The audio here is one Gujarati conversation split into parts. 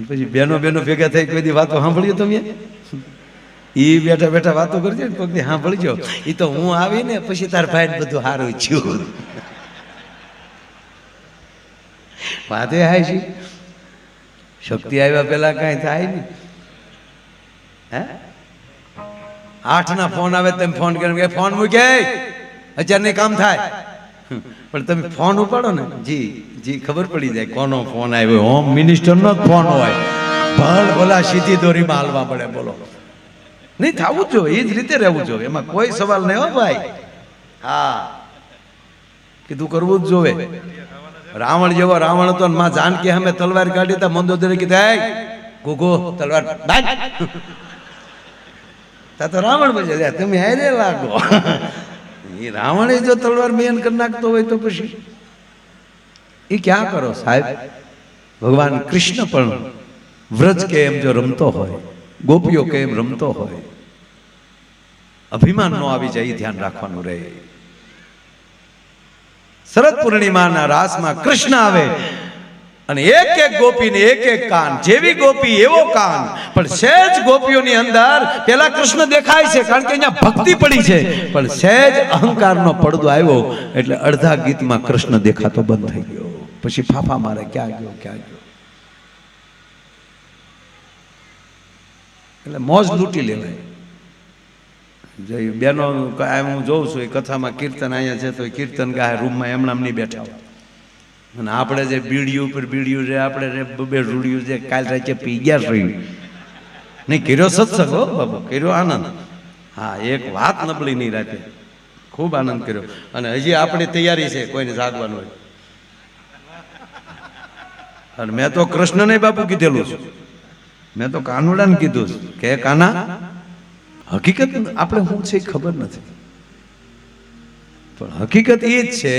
પછી બેનો ભેગા થઈ કોઈ દી વાતો સાંભળ્યો તમે? ઈ બેઠા બેઠા વાતો કરજો ને કોઈ દી સાંભળજો. ઈ તો હું આવીને પછી તાર ભાઈ બધું સારું થયું. વાતે હાય છે. શક્તિ આવ્યા પેલા કઈ થાય ને. હે 8 ના ફોન આવે તમે ફોન કરીને ફોન મૂકે અત્યારે નહીં કામ થાય. પણ તમે ફોન ઉપાડો ને જી જી ખબર પડી જાય કોનો ફોન આવ્યો. હોમ મિનિસ્ટરનો જ ફોન હોય. ભલ ભલા સીધી દોરીમાં હાલવા પડે. બોલો નહીં થવું જ જોઈએ. એ જ રીતે રહેવું જોઈએ. એમાં કોઈ સવાલ નહીં હો ભાઈ. હા કીધું કરવું જ જોવે. રાવણ જેવો રાવણ હતો માં જાનકી અમે તલવાર કાઢી તા મંદોદરે કીધું એ ગોગો તલવાર તા તો રાવણ બજે તમે હારે લાગો. એ રાવણે જો તલવાર બેન કરી નાખતો હોય તો પછી એ ક્યાં કરો સાહેબ. ભગવાન કૃષ્ણ પણ વ્રજ કે એમ જો રમતો હોય, ગોપીઓ કે એમ રમતો હોય, અભિમાન નો આવી જાય ધ્યાન રાખવાનું રહે. શરદ પૂર્ણિમાના રાસમાં કૃષ્ણ આવે અને એક એક ગોપીને એક એક કાન. જેવી ગોપી એવો કાન. પણ સહેજ ગોપીઓની અંદર પેલા કૃષ્ણ દેખાય છે કારણ કે અહીંયા ભક્તિ પડી છે. પણ સહેજ અહંકારનો પડદો આવ્યો એટલે અડધા ગીતમાં કૃષ્ણ દેખાતો બંધ થઈ ગયો. પછી ફાફા મારે ક્યાં ગયો ક્યાં ગયો. એટલે મોજ લૂંટી લેવાય. બેનો હું જોઉં છું એ કથામાં કીર્તન અહીંયા છે તો કીર્તન ગાય રૂમમાં એમણામ નહીં બેઠા હોય. અને આપણે જે બીડીયું ઉપર બીડીયું છે આપણે બે રૂડિયું છે કાલ રાતે પી ગયા રહ્યું નહીં. કર્યો સત્સંગ હો બાબુ, કર્યો આનંદ. હા એક વાત નબળી નહીં રાતે ખૂબ આનંદ કર્યો. અને હજી આપણી તૈયારી છે કોઈને જાગવાનું હોય. અને મેં તો કૃષ્ણને બાપુ કીધેલું છે. મેં તો કાનુડાને કીધું કે કાના હકીકત આપણે શું છે ખબર નથી. પણ હકીકત એ જ છે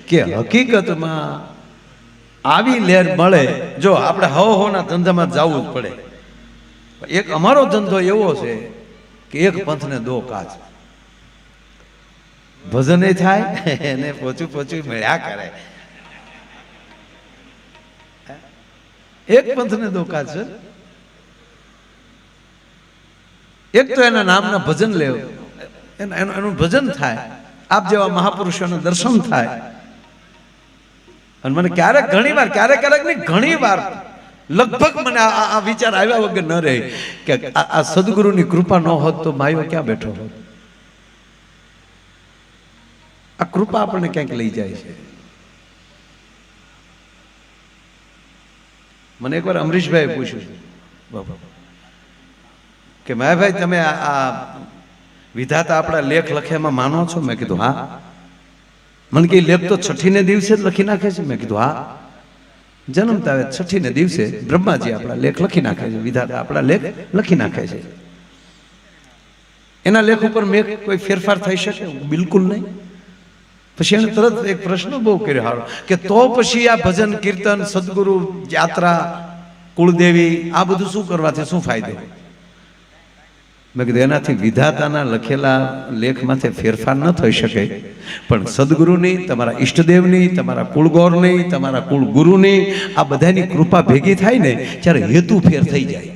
કે હકીકતમાં આવી લહેર મળે. જો આપણે હવના ધંધામાં જવું જ પડે. એક અમારો ધંધો એવો છે કે એક પંથને દો કાજ. ભજન થાય એને પોચું મળ્યા કરે. એક પંથને દો કાજ છે. એક તો એના નામના ભજન લેવ, એનું ભજન થાય. આપ જેવા મહાપુરુષોના દર્શન થાય. અને મને ક્યારેક ઘણી વાર લગભગ મને આ વિચાર આવ્યા વગર ન રહે કે આ સદગુરુની કૃપા ન હોત તો માયો ક્યાં બેઠો હોત. આ કૃપા આપણને ક્યાંક લઈ જાય છે. મને એકવાર અમરીશભાઈ પૂછ્યું બાબા કે માયાભાઈ તમે આ વિધાતા આપણા લેખ લખ્યામાં માનો છો? મેં કીધું હા. મને કે લેખ તો છઠ્ઠીને દિવસે જ લખી નાખે છે. મેં કીધું હા. જન્મતા આવે છઠ્ઠીને દિવસે બ્રહ્માજી આપણા લેખ લખી નાખે છે. વિધાતા આપણા લેખ લખી નાખે છે. એના લેખ ઉપર મેં કોઈ ફેરફાર થઈ શકે? બિલકુલ નહીં. પછી એને તરત એક પ્રશ્ન બહુ કર્યો હારો કે તો પછી આ ભજન કીર્તન સદગુરુ યાત્રા કુળદેવી આ બધું શું કરવાથી શું ફાયદો? મેં કીધું એનાથી વિધાતાના લખેલા લેખમાંથી ફેરફાર ન થઈ શકે. પણ સદગુરુની, તમારા ઈષ્ટદેવની, તમારા કુળગૌરની, તમારા કુળગુરુની આ બધાની કૃપા ભેગી થાય ને ત્યારે હેતુ ફેર થઈ જાય.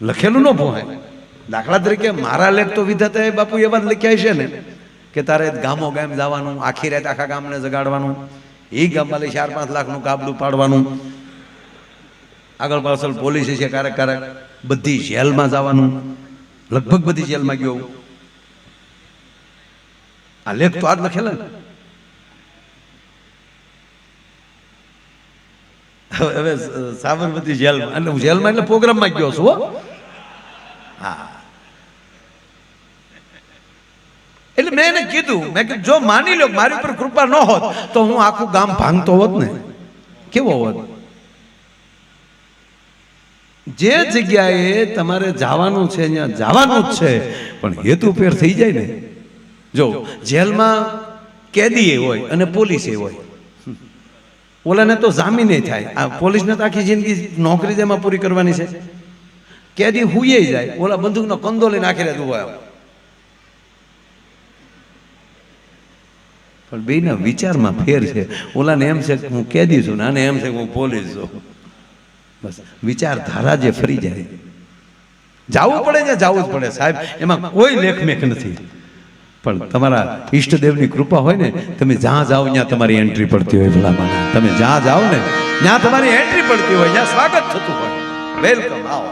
લખેલું ન ભૂહાય. દાખલા તરીકે મારા લેખ તો વિધાતાએ બાપુ એવા જ લખ્યા છે ને કે તારે ગામો ગામ જવાનું, આખી રાત આખા ગામને જગાડવાનું, એ ગામમાં લઈ 4-5 લાખનું કાબડું પાડવાનું, આગળ પાછળ પોલીસ છે, ક્યારેક બધી જેલમાં જવાનું, લગભગ બધી જેલમાં ગયો. આ લેખ તો આજ લખેલા ને. હવે સાબરમતી જેલમાં, એટલે હું જેલમાં એટલે પ્રોગ્રામમાં ગયો છું. હા એટલે મેં એને કીધું, મેં કીધું જો માની લો મારી ઉપર કૃપા ન હોત તો હું આખું ગામ ભાંગતો હોત ને. કેવો હોત? જે જગ્યાએ તમારે જવાનું છે ત્યાં જવાનું જ છે. પણ હેતુ ફેર થઈ જાય ને. જો જેલમાં કેદી હોય અને પોલીસ હોય, ઓલાને તો જામીન થાય. આ પોલીસને તો આખી જિંદગી નોકરી જેમાં પૂરી કરવાની છે. કેદી હુઈ જાય, ઓલા બંદૂકનો કંદો લઈને નાખી રહેતું હોય. પણ બેના વિચારમાં ફેર છે. ઓલાને એમ છે કે હું કેદી છું ને આને એમ છે કે હું પોલીસ છું. બસ વિચારધારા જે ફરી જાય, જવું પડે ને જવું જ પડે સાહેબ, એમાં કોઈ લેખમેખ નથી. પણ તમારા ઈષ્ટદેવની કૃપા હોય ને, તમે જ્યાં જાઓ ત્યાં તમારી એન્ટ્રી પડતી હોય. ભલામણ તમે જ્યાં જાઓ ને ત્યાં તમારી એન્ટ્રી પડતી હોય, જ્યાં સ્વાગત થતું હોય, વેલકમ આવો.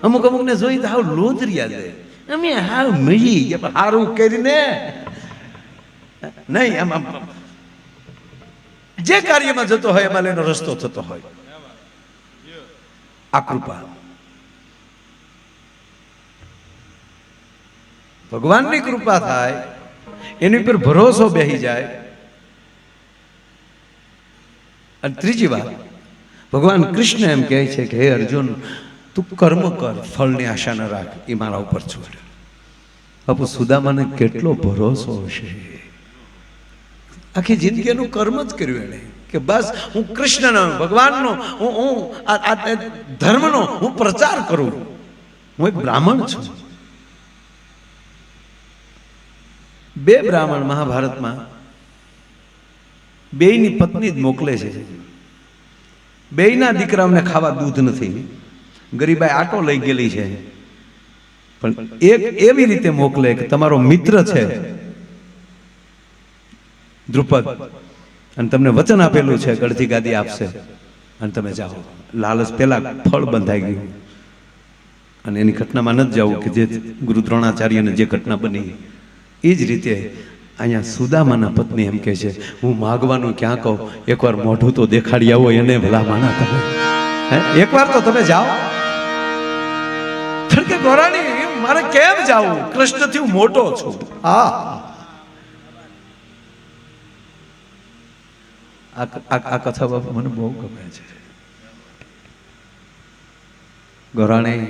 અમુક અમુક ને જોઈ તો હાવ લોધરિયા જાય, અમે હાવ મળી ગયા પણ સારું કરીને નહીં. આમ જે કાર્યમાં જતો હોય એમાં એનો રસ્તો થતો હોય. આ કૃપા ભગવાનની કૃપા થાય, એની પર ભરોસો બેસી જાય. અને ત્રીજી વાત, ભગવાન કૃષ્ણ એમ કહે છે કે હે અર્જુન, તું કર્મ કર, ફળની આશા ન રાખ, એ મારા ઉપર છોડ. બાપુ સુદામાને કેટલો ભરોસો હશે, આખી જિંદગીનું કર્મ જ કર્યું એને કે બસ હું કૃષ્ણનો, ભગવાનનો, હું આ ધર્મનો હું પ્રચાર કરું. હું એક બ્રાહ્મણ છું. બે બ્રાહ્મણ મહાભારતમાં બેયની પત્ની જ મોકલે છે. બેયના દીકરાઓને ખાવા દૂધ નથી. ગરીબાઈ આટો લઈ ગયેલી છે, પણ એક એવી રીતે મોકલે કે તમારો મિત્ર છે દ્રુપદ, અને તમને વચન આપેલું છે અડધી ગાદી આપશે અને તમે જાઓ. લાલચ પેલા ફળ બંધાઈ ગયું અને એની ઘટનામાં નથી જવું કે જે ગુરુ દ્રોણાચાર્યને જે ઘટના બની એ જ રીતે અહીંયા સુદામાના પત્ની એમ કહે છે, હું માગવાનું ક્યાં કહું, એકવાર મોઢું તો દેખાડી આવો એને. ભલા માના તમે એકવાર તો તમે જાઓ. કે ગોરાણી મારે કેમ જાવું, કૃષ્ણથી હું મોટો છું. હા, આ કથા બાપુ મને બહુ ગમે છે. ગોરાણી,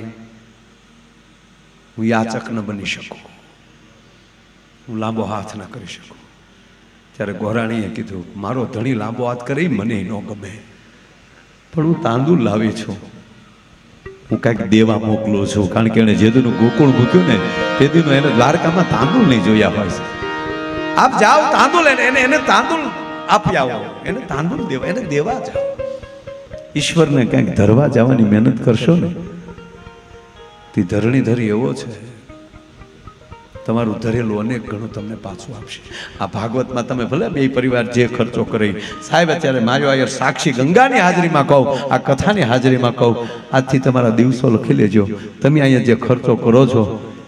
હું યાચક ન બની શકું, હું લાંબો હાથ ના કરી શકું. ત્યારે ગોરાણીએ કીધું, મારો ધણી લાંબો હાથ કરે મને ન ગમે, પણ હું તાંદુલ લાવી છું, હું કાંઈક દેવા મોકલું છું. કારણ કે એને જે દીનું ગોકુળ મૂક્યું ને તે દીનું એને દ્વારકામાં તાંદુલ નહીં જોયા હોય છે. આપ જાઓ તાંદુલ એને તાંદુલ આપી આવો, એને તાંદુલ દેવા, એને દેવા જાઓ. ઈશ્વરને કંઈક ધરવા જવાની મહેનત કરશો ને, તે ધરણીધર એવો છે, તમારું ધરેલું અનેક ગણું તમને પાછું આપશે. આ ભાગવતમાં તમે ભલે બે પરિવાર જે ખર્ચો કરી, સાહેબ અત્યારે માયો આયર સાક્ષી ગંગાની હાજરીમાં કહું, આ કથાની હાજરીમાં કહું, આજથી તમારા દિવસો લખી લેજો. તમે અહીંયા જે ખર્ચો કરો છો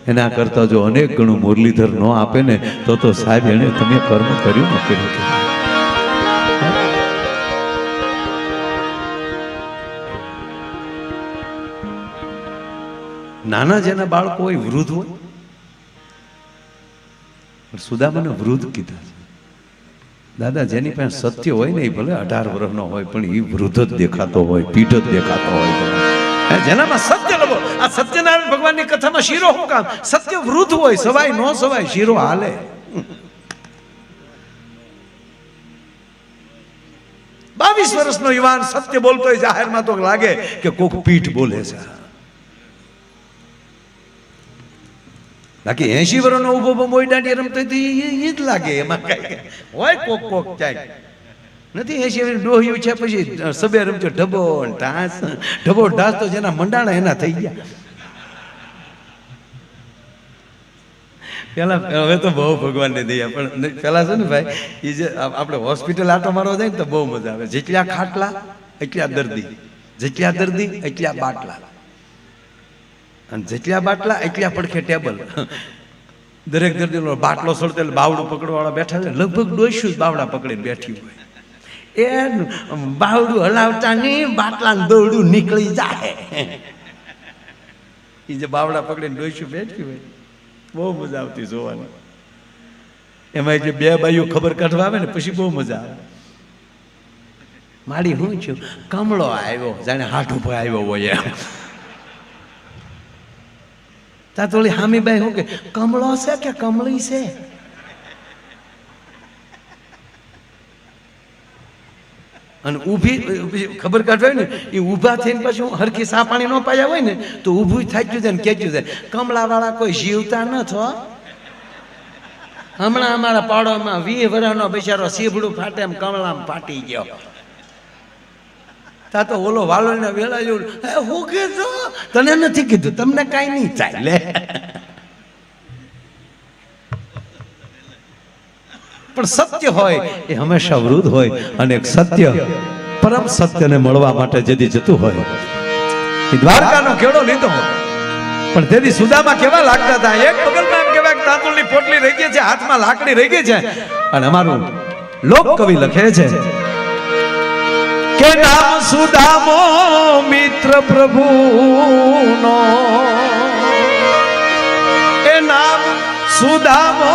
એના કરતા જો અનેક ગણું મુરલીધર ન આપે ને તો સાહેબ એને તમે કર્મ કર્યું ન કર્યું. નાના જેના બાળકો હોય, વૃદ્ધ હોય, સુદામાને વૃદ્ધ કીધા છે. દાદા જેની પાસે સત્ય હોય ને એ ભલે 18 વર્ષનો હોય પણ એ વૃદ્ધ જ દેખાતો હોય, પીઠ જ દેખાતો હોય. જેનામાં સત્ય લબો. આ સત્યનારાયણ ભગવાનની કથામાં શીરો શું કામ? સત્ય વૃદ્ધ હોય, સવાય નો સવાય શીરો હાલે. 22 વર્ષનો યુવાન સત્ય બોલતો હોય જાહેરમાં તો લાગે કે કોક પીઠ બોલે છે. બાકી 80 વર્ષનો ઉભો મોઈ દાંડી રમતો એ જ લાગે. એમાં કઈ હોય કોક ચાય નથી. 80 વર્ષ ડોહ્યું છે પછી સબે રમતો ઢબો ઢાસ તો જેના મંડાણા એના થઈ ગયા. પેલા હવે તો બહુ ભગવાનને દયા, પણ પેલા છે ને ભાઈ એ જે આપણે હોસ્પિટલ આટો મારવા જાય ને તો બહુ મજા આવે. જેટલા ખાટલા એટલા દર્દી, જેટલા દર્દી એટલા બાટલા, અને જેટલા બાટલા એટલા પડખે ટેબલ. દરેક દર્દી બાટલો સળતો એટલે બાવડું પકડવાળા બેઠા છે. લગભગ 200 બાવડા પકડીને બેઠી હોય. એ બાવડું હલાવતા નહીં, બાટલા દોરડું નીકળી જાય. એ જે બાવડા પકડીને 200 બેઠી હોય, બહુ મજા આવતી જોવાની. એમાં જે બે બાઈઓ ખબર કાઢવા આવે ને પછી બહુ મજા આવે. માડી હું છું, કમળો આવ્યો, જાણે હાથ ઉપર આવ્યો હોય એમ. તા થોડી હામી બાઈ શું કે કમળો છે કે કમળી છે? અને ઊભી ખબર કાઢવા ને એ ઊભા થઈને પછી હરખી સા પાણી ન પાયા હોય ને તો ઊભું થાક્યું જાય ને કેચ્યું જાય. કમળા વાળા કોઈ જીવતા ન છો. હમણાં અમારા પાડોમાં 20 વર્ષનો બિચારો સીભડું ફાટે એમ કમળામાં ફાટી ગયો. તા તો ઓલો વાલોના વેળા જેવું હું કીધું તને નથી કીધું તમને કાંઈ નહીં ચાલે. પણ સત્ય હોય એ હંમેશા વૃદ્ધ હોય અને એક સત્ય પરમ સત્યને મળવા માટે જેથી જતું હોય એ દ્વારકાનો કેળો લીધો પણ તેથી સુદામા કેવા લાગતા હતા એક બગલમાં એમ કહેવાય કે તાંદુળની પોટલી રહી ગઈ છે હાથમાં લાકડી રહી ગઈ છે અને અમારું લોક કવિ લખે છે કે નામ સુદામો મિત્ર પ્રભુનો એ નામ સુદામો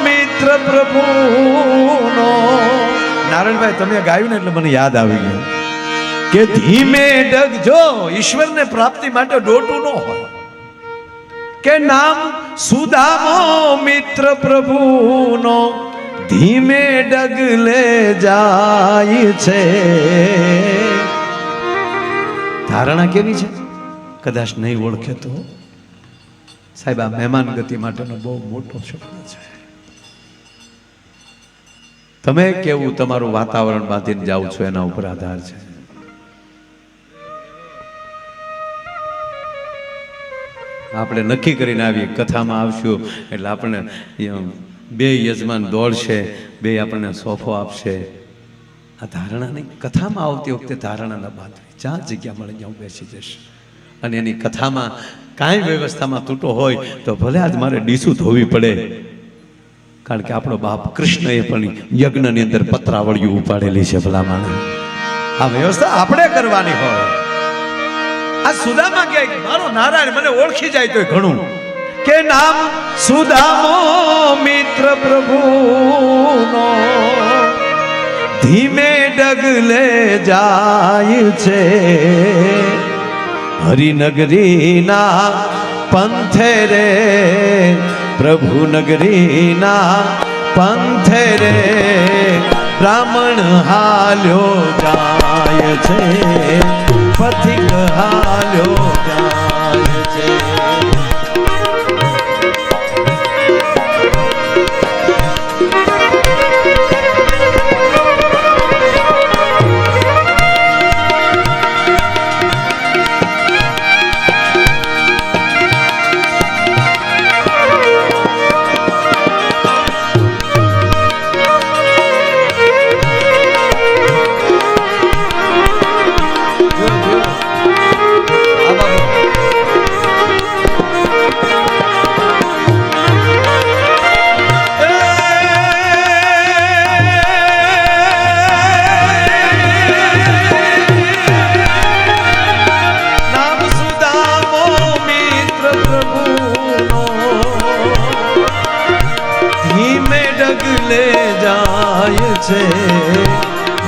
મિત્ર પ્રભુનો. નારાયણભાઈ તમે ગાયું ને એટલે મને યાદ આવી ગયું કે ધીમે ડગજો ઈશ્વરને પ્રાપ્તિ માટે ડોટું ન હોય કે નામ સુદામો મિત્ર પ્રભુનો ધીમે ડગલે જાય છે. ધારણા કેવી છે કદાચ નહીં ઓળખે તો સાહેબ આ મહેમાન ગતિ માટેનો બહુ મોટો શબ્દ છે. તમે કેવું તમારું વાતાવરણ બાંધીને જાઓ છો એના ઉપર આધાર છે. આપણે નક્કી કરીને આવીએ કથામાં આવશું એટલે આપણે બે યજમાન દોડશે બે આપણને સોફો આપશે. આ ધારણા નહીં કથામાં આવતી વખતે ધારણા ન બાંધવી જ્યાં જગ્યા મળે ત્યાં બેસી જશે અને એની કથામાં કાંઈ વ્યવસ્થામાં તૂટો હોય તો ભલે આજ મારે ડીસું ધોવી પડે કારણ કે આપણો બાપ કૃષ્ણએ પણ યજ્ઞની અંદર પત્રાવળીઓ ઉપાડેલી છે ભલામણ. આ વ્યવસ્થા આપણે કરવાની હોય. આ સુદામા કે મારો નારાયણ મને ઓળખી જાય તો ઘણું કે નામ સુદામો મિત્ર પ્રભુનો ધીમે ડગલે જાય છે હરિનગરીના પંથે રે પ્રભુ નગરીના પંથે રે બ્રાહ્મણ હાલ્યો જાય છે પથિક હાલ્યો જાય છે.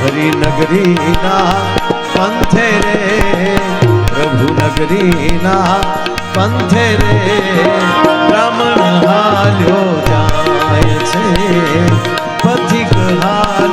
હરિનગરીના પંથે રે પ્રભુ નગરીના પંથે રે બ્રાહ્મણ હાલ્યો જાય છે પથિક હાલ